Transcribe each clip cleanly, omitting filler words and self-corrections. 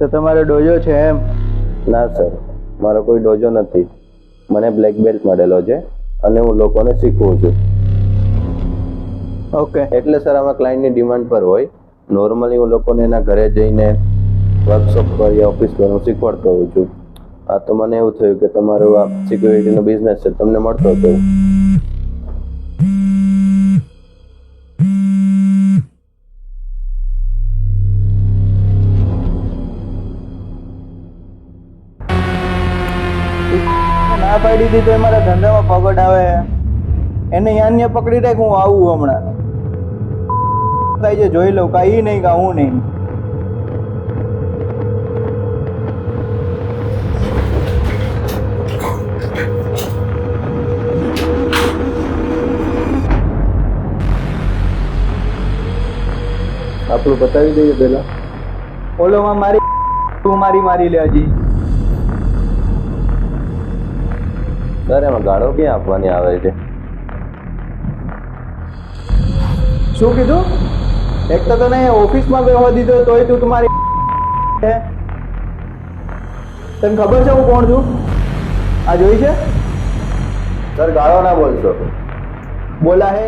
તો તમારો ડોજો છે એમ? ના સર, મારો કોઈ ડોજો નથી. મને બ્લેક બેલ્ટ મળેલો છે અને હું લોકોને શીખવું છું. ઓકે. એટલે સર આમાં ક્લાયન્ટની ડિમાન્ડ પર હોય. નોર્મલી હું લોકોને એના ઘરે જઈને વર્કશોપ પર યા ઓફિસ પર હું શીખવાડતો હોઉં છું. આ તો મને એવું થયું કે તમારું આ સિક્યુરિટીનો બિઝનેસ છે, તમને મળતો હતો. ના પાડી દીધી તો એ મારા ધંધામાં પગડ આવે. એને યાન્ય પકડી રાખ, હું આવું હમણાં. કઈ જે જોઈ લઉં, કાંઈ નહીં કાં હું નહીં. આપણું બતાવી દઈએ પેલા. ઓલોમાં મારી તું મારી લે હજી. સર એમાં ગાળો ક્યાં આપવાની આવે છે? શું કીધું? એક તો તને ઓફિસમાં બેહવા દીધો તોય તું તમારી છે. તને ખબર છે હું કોણ છું? આ જોઈ છે? સર ગાળો ના બોલશો. બોલા હે.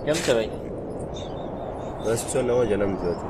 કેમ છે ભાઈ? 10/9 જન્મ થયો છે.